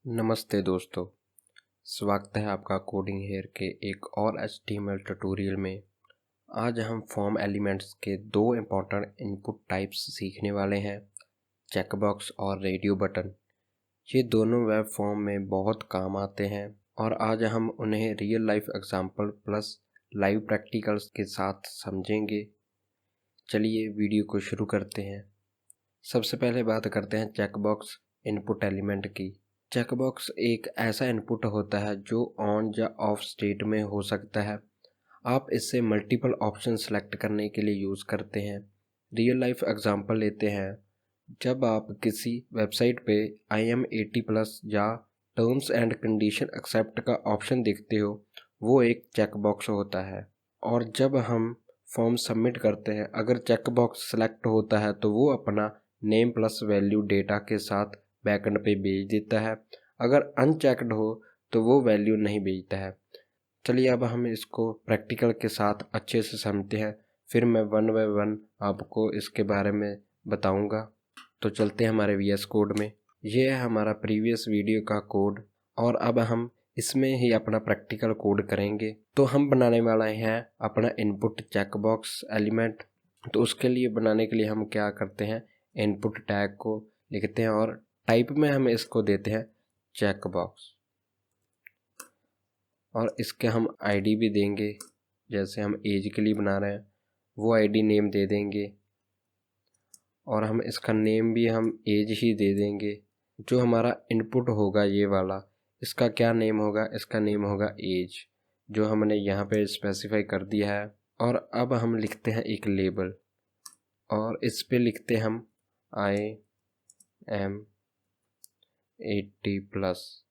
नमस्ते दोस्तों, स्वागत है आपका कोडिंग हेयर के एक और HTML ट्यूटोरियल में। आज हम फॉर्म एलिमेंट्स के दो इम्पोर्टेंट इनपुट टाइप्स सीखने वाले हैं, चेकबॉक्स और रेडियो बटन। ये दोनों वेब फॉर्म में बहुत काम आते हैं और आज हम उन्हें real life example plus live practicals के साथ समझेंगे। चलिए वीडियो को शुरू करते हैं। सबसे पहले बात करते हैं चेकबॉक्स इनपुट एलिमेंट की। चेकबॉक्स एक ऐसा इनपुट होता है जो ऑन या ऑफ स्टेट में हो सकता है। आप इससे मल्टीपल ऑप्शन सेलेक्ट करने के लिए यूज़ करते हैं। रियल लाइफ एग्जांपल लेते हैं। जब आप किसी वेबसाइट पे IM80+ या टर्म्स एंड कंडीशन एक्सेप्ट का ऑप्शन देखते हो, वो एक चेकबॉक्स होता है। और जब हम फॉर्म सबमिट करते हैं, अगर चेकबॉक्स सेलेक्ट होता है तो वो अपना नेम प्लस वैल्यू डेटा के साथ बैकएंड पे भेज देता है। अगर अनचेक्ड हो तो वो वैल्यू नहीं भेजता है। चलिए अब हम इसको प्रैक्टिकल के साथ अच्छे से समझते हैं, फिर मैं वन बाय वन आपको इसके बारे में बताऊंगा। तो चलते हैं हमारे VS कोड में। ये है हमारा प्रीवियस वीडियो का कोड और अब हम इसमें ही अपना प्रैक्टिकल कोड करेंगे। तो हम बनाने वाले हैं अपना इनपुट चेकबॉक्स एलिमेंट। तो उसके लिए बनाने के लिए हम क्या करते हैं, इनपुट टैग को लिखते हैं और टाइप में हम इसको देते हैं चेकबॉक्स और इसके हम ID भी देंगे। जैसे हम एज के लिए बना रहे हैं वो ID नेम दे देंगे और हम इसका नेम भी हम एज ही दे देंगे। जो हमारा इनपुट होगा ये वाला, इसका क्या नेम होगा, इसका नेम होगा एज, जो हमने यहाँ पे स्पेसिफाई कर दिया है। और अब हम लिखते हैं एक लेबल और इस पे लिखते हम IM80+।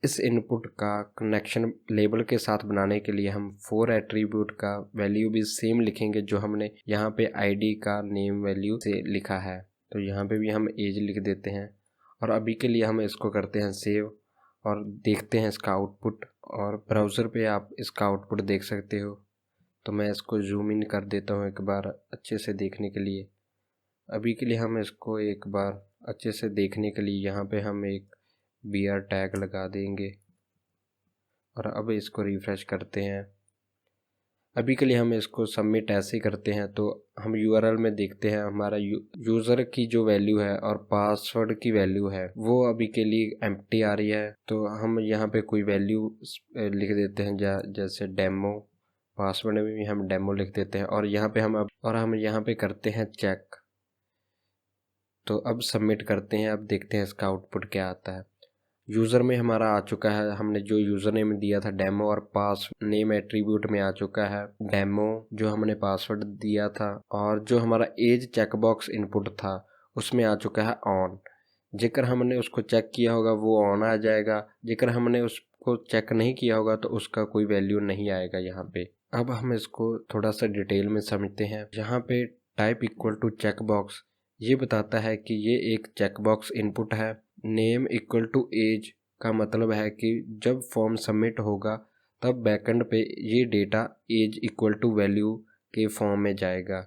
इस इनपुट का कनेक्शन लेबल के साथ बनाने के लिए हम 4 एट्रीब्यूट का वैल्यू भी सेम लिखेंगे जो हमने यहाँ पे ID का नेम वैल्यू से लिखा है। तो यहाँ पे भी हम एज लिख देते हैं और अभी के लिए हम इसको करते हैं सेव और देखते हैं इसका आउटपुट। और ब्राउज़र पे आप इसका आउटपुट देख सकते हो। तो मैं इसको जूम इन कर देता हूँ एक बार अच्छे से देखने के लिए। अभी के लिए हम इसको एक बार अच्छे से देखने के लिए यहाँ पे हम एक BR टैग लगा देंगे और अब इसको रिफ्रेश करते हैं। अभी के लिए हम इसको सबमिट ऐसे करते हैं। तो हम URL में देखते हैं हमारा यूज़र की जो वैल्यू है और पासवर्ड की वैल्यू है वो अभी के लिए एम्प्टी आ रही है। तो हम यहाँ पे कोई वैल्यू लिख देते हैं जैसे डेमो। पासवर्ड में भी हम डेमो लिख देते हैं और यहाँ पे हम यहाँ पे करते हैं चेक। तो अब सबमिट करते हैं। अब देखते हैं इसका आउटपुट क्या आता है। यूज़र में हमारा आ चुका है, हमने जो यूज़र नेम दिया था डेमो और पास नेम एट्रीब्यूट में आ चुका है डेमो जो हमने पासवर्ड दिया था। और जो हमारा एज चेकबॉक्स इनपुट था उसमें आ चुका है ऑन। जेकर हमने उसको चेक किया होगा वो ऑन आ जाएगा, जेकर हमने उसको चेक नहीं किया होगा तो उसका कोई वैल्यू नहीं आएगा यहाँ पे। अब हम इसको थोड़ा सा डिटेल में समझते हैं। यहाँ पे टाइप इक्वल टू चेकबॉक्स ये बताता है कि ये एक चेकबॉक्स इनपुट है। नेम इक्वल टू एज का मतलब है कि जब फॉर्म सबमिट होगा तब बैकएंड पे ये data as equal to value के फॉर्म में जाएगा।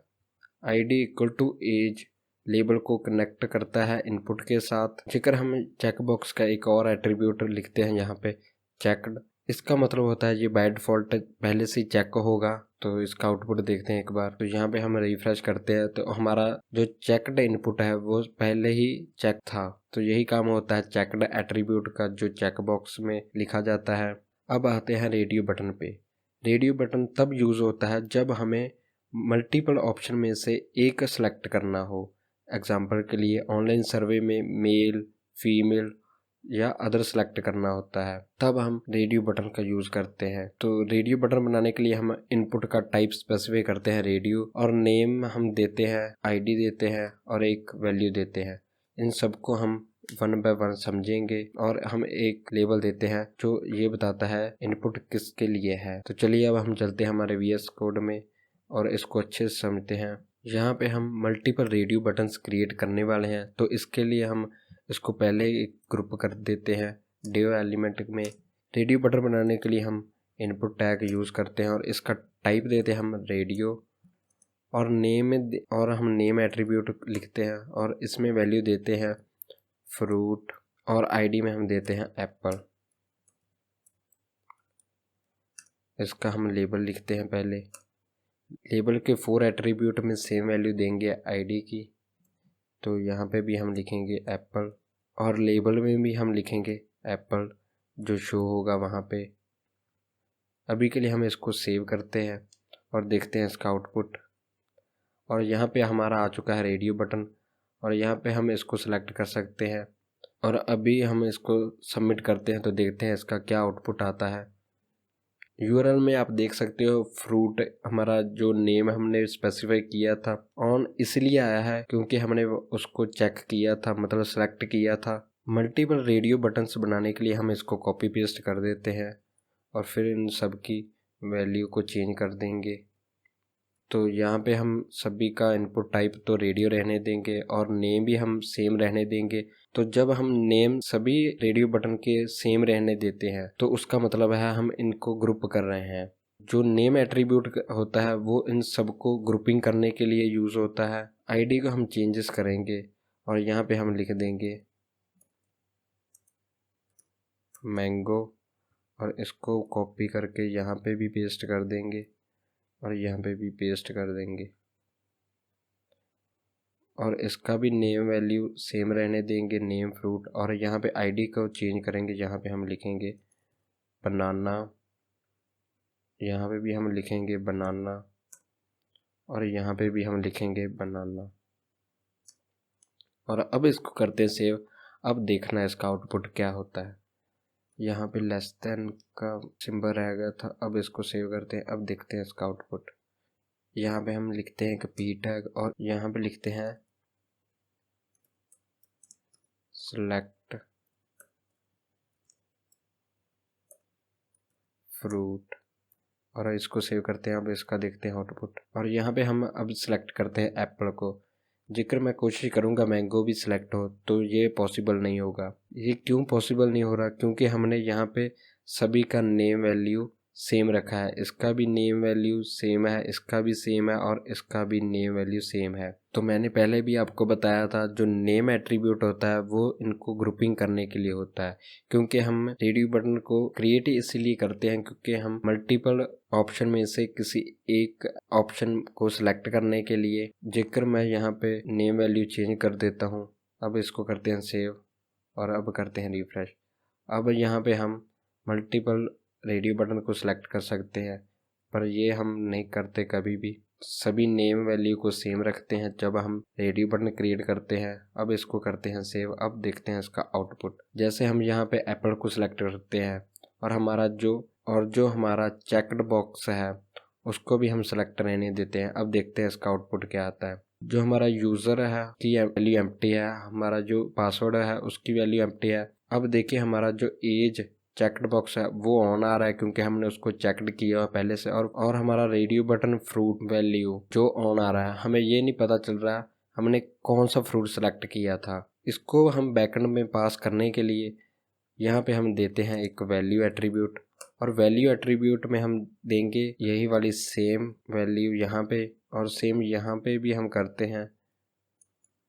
ID equal to as label को कनेक्ट करता है इनपुट के साथ। जेकर हम चेकबॉक्स का एक और एट्रीब्यूट लिखते हैं यहाँ पे चेक्ड। इसका मतलब होता है ये बाय डिफ़ॉल्ट पहले से ही चेक होगा। तो इसका आउटपुट देखते हैं एक बार। तो यहाँ पे हम रिफ्रेश करते हैं तो हमारा जो चेक्ड इनपुट है वो पहले ही चेक था। तो यही काम होता है चेक्ड एट्रीब्यूट का जो चेकबॉक्स में लिखा जाता है। अब आते हैं रेडियो बटन पे। रेडियो बटन तब यूज़ होता है जब हमें मल्टीपल ऑप्शन में से एक सेलेक्ट करना हो। एग्जाम्पल के लिए ऑनलाइन सर्वे में मेल, फीमेल या अदर सेलेक्ट करना होता है, तब हम रेडियो बटन का यूज़ करते हैं। तो रेडियो बटन बनाने के लिए हम इनपुट का टाइप स्पेसिफाई करते हैं रेडियो और नेम हम देते हैं, ID देते हैं और एक वैल्यू देते हैं। इन सबको हम वन बाय वन समझेंगे और हम एक लेबल देते हैं जो ये बताता है इनपुट किसके लिए है। तो चलिए अब हम चलते हैं हमारे VS कोड में और इसको अच्छे से समझते हैं। यहाँ पे हम मल्टीपल रेडियो बटन्स क्रिएट करने वाले हैं। तो इसके लिए हम इसको पहले एक ग्रुप कर देते हैं डिव एलिमेंट में। रेडियो बटन बनाने के लिए हम इनपुट टैग यूज़ करते हैं और इसका टाइप देते हैं हम रेडियो और हम नेम एट्रीब्यूट लिखते हैं और इसमें वैल्यू देते हैं फ्रूट और ID में हम देते हैं एप्पल। इसका हम लेबल लिखते हैं। पहले लेबल के 4 एट्रीब्यूट में सेम वैल्यू देंगे आईडी की, तो यहाँ पे भी हम लिखेंगे एप्पल, और लेबल में भी हम लिखेंगे एप्पल जो शो होगा वहाँ पे। अभी के लिए हम इसको सेव करते हैं और देखते हैं इसका आउटपुट। और यहाँ पे हमारा आ चुका है रेडियो बटन, और यहाँ पे हम इसको सेलेक्ट कर सकते हैं। और अभी हम इसको सबमिट करते हैं तो देखते हैं इसका क्या आउटपुट आता है। यूआरएल में आप देख सकते हो फ्रूट, हमारा जो नेम हमने स्पेसिफाई किया था ऑन इसलिए आया है क्योंकि हमने उसको चेक किया था, मतलब सेलेक्ट किया था। मल्टीपल रेडियो बटन्स बनाने के लिए हम इसको कॉपी पेस्ट कर देते हैं और फिर इन सब की वैल्यू को चेंज कर देंगे। तो यहाँ पे हम सभी का इनपुट टाइप तो रेडियो रहने देंगे और नेम भी हम सेम रहने देंगे। तो जब हम नेम सभी रेडियो बटन के सेम रहने देते हैं तो उसका मतलब है हम इनको ग्रुप कर रहे हैं। जो नेम एट्रीब्यूट होता है वो इन सबको ग्रुपिंग करने के लिए यूज़ होता है। आईडी को हम चेंजेस करेंगे और यहाँ पे हम लिख देंगे मैंगो, और इसको कॉपी करके यहाँ पे भी पेस्ट कर देंगे और यहाँ पे भी पेस्ट कर देंगे, और इसका भी नेम वैल्यू सेम रहने देंगे, नेम फ्रूट। और यहाँ पे आईडी को चेंज करेंगे, यहाँ पे हम लिखेंगे बनाना, यहाँ पे भी हम लिखेंगे बनाना, और यहाँ पे भी हम लिखेंगे बनाना। और अब इसको करते हैं सेव। अब देखना है इसका आउटपुट क्या होता है। यहाँ पे लेस देन का सिंबल रह गया था। अब इसको सेव करते हैं। अब देखते हैं इसका आउटपुट। यहाँ पे हम लिखते हैं पी टैग और यहाँ पे लिखते हैं सेलेक्ट फ्रूट, और इसको सेव करते हैं। अब इसका देखते हैं आउटपुट। और यहाँ पे हम अब सिलेक्ट करते हैं एप्पल को। जिक्र मैं कोशिश करूँगा मैंगो भी सिलेक्ट हो, तो ये पॉसिबल नहीं होगा। ये क्यों पॉसिबल नहीं हो रहा? क्योंकि हमने यहाँ पे सभी का नेम वैल्यू सेम रखा है। इसका भी नेम वैल्यू सेम है, इसका भी सेम है, और इसका भी नेम वैल्यू सेम है। तो मैंने पहले भी आपको बताया था जो नेम एट्रीब्यूट होता है वो इनको ग्रुपिंग करने के लिए होता है। क्योंकि हम रेडियो बटन को क्रिएट इसलिए करते हैं क्योंकि हम मल्टीपल ऑप्शन में से किसी एक ऑप्शन को सिलेक्ट करने के लिए। जिक्र मैं यहाँ पे नेम वैल्यू चेंज कर देता हूँ। अब इसको करते हैं सेव और अब करते हैं रिफ्रेश। अब यहाँ पे हम मल्टीपल रेडियो बटन को सिलेक्ट कर सकते हैं, पर ये हम नहीं करते कभी भी। सभी नेम वैल्यू को सेम रखते हैं जब हम रेडियो बटन क्रिएट करते हैं। अब इसको करते हैं सेव। अब देखते हैं इसका आउटपुट। जैसे हम यहाँ पे एप्पल को सिलेक्ट करते हैं और जो हमारा चेक्ड बॉक्स है उसको भी हम सेलेक्ट रहने देते हैं। अब देखते हैं इसका आउटपुट क्या आता है। जो हमारा यूज़र है की वैल्यू एम्प्टी है, हमारा जो पासवर्ड है उसकी वैल्यू एम्प्टी है। अब देखिए हमारा जो एज चेक्ड बॉक्स है वो ऑन आ रहा है क्योंकि हमने उसको चेक्ड किया है पहले से। और हमारा रेडियो बटन फ्रूट वैल्यू जो ऑन आ रहा है, हमें ये नहीं पता चल रहा हमने कौन सा फ्रूट सेलेक्ट किया था। इसको हम बैकएंड में पास करने के लिए यहाँ पे हम देते हैं एक वैल्यू एट्रीब्यूट, और वैल्यू एट्रीब्यूट में हम देंगे यही वाली सेम वैल्यू यहाँ पे, और सेम यहाँ पे भी हम करते हैं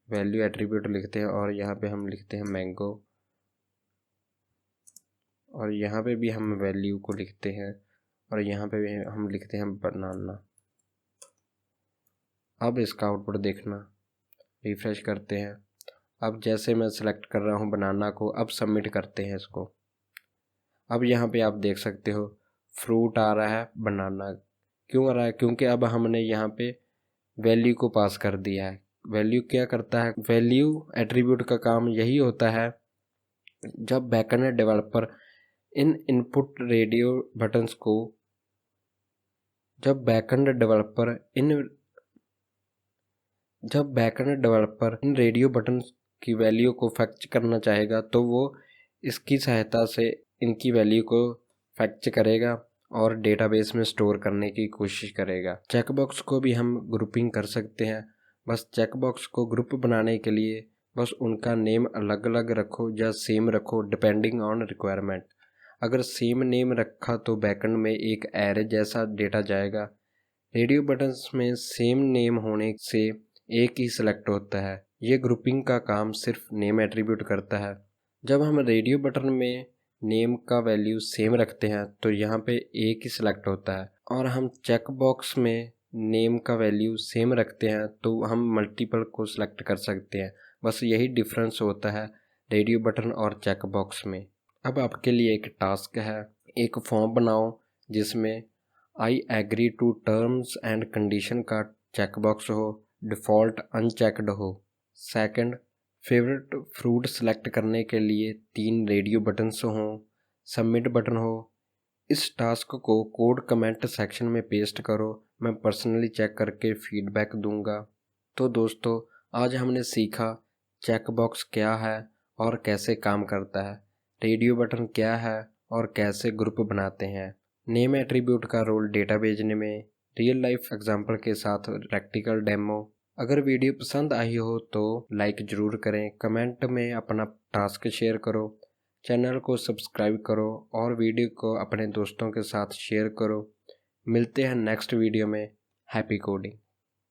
वैल्यू एट्रीब्यूट लिखते हैं, और यहाँ पे हम लिखते हैं मैंगो, और यहाँ पे भी हम वैल्यू को लिखते हैं, और यहाँ पे भी हम लिखते हैं बनाना। अब इसका आउटपुट देखना। रिफ्रेश करते हैं। अब जैसे मैं सेलेक्ट कर रहा हूँ बनाना को, अब सबमिट करते हैं इसको। अब यहाँ पे आप देख सकते हो फ्रूट आ रहा है, बनाना क्यों आ रहा है? क्योंकि अब हमने यहाँ पे वैल्यू को पास कर दिया है। वैल्यू क्या करता है? वैल्यू एट्रीब्यूट का काम यही होता है जब backend developer in input radio buttons को जब backend developer in radio button की वैल्यू को फैक्च करना चाहेगा तो वो इसकी सहायता से इनकी वैल्यू को फैक्च करेगा और डेटाबेस में स्टोर करने की कोशिश करेगा। चेकबॉक्स को भी हम ग्रुपिंग कर सकते हैं। बस चेकबॉक्स को ग्रुप बनाने के लिए बस उनका नेम अलग अलग रखो या सेम रखो, डिपेंडिंग ऑन रिक्वायरमेंट। अगर सेम नेम रखा तो बैकएंड में एक एरे जैसा डेटा जाएगा। रेडियो बटन्स में सेम नेम होने से एक ही सिलेक्ट होता है। ये ग्रुपिंग का काम सिर्फ नेम एट्रीब्यूट करता है। जब हम रेडियो बटन में नेम का वैल्यू सेम रखते हैं तो यहाँ पे एक ही सिलेक्ट होता है, और हम चेक बॉक्स में नेम का वैल्यू सेम रखते हैं तो हम मल्टीपल को सिलेक्ट कर सकते हैं। बस यही डिफरेंस होता है रेडियो बटन और चेक बॉक्स में। अब आपके लिए एक टास्क है, एक फॉर्म बनाओ जिसमें I agree to terms and condition का चेक बॉक्स हो, डिफ़ॉल्ट अनचेक्ड हो। सेकंड, फेवरेट फ्रूट सेलेक्ट करने के लिए 3 रेडियो बटन्स हों, सबमिट बटन हो। इस टास्क को कोड कमेंट सेक्शन में पेस्ट करो, मैं पर्सनली चेक करके फीडबैक दूंगा। तो दोस्तों, आज हमने सीखा चेक बॉक्स क्या है और कैसे काम करता है, रेडियो बटन क्या है और कैसे ग्रुप बनाते हैं, नेम एट्रीब्यूट का रोल डेटा भेजने में, रियल लाइफ एग्जाम्पल के साथ प्रैक्टिकल डेमो। अगर वीडियो पसंद आई हो तो लाइक ज़रूर करें, कमेंट में अपना टास्क शेयर करो, चैनल को सब्सक्राइब करो और वीडियो को अपने दोस्तों के साथ शेयर करो। मिलते हैं नेक्स्ट वीडियो में। Happy coding.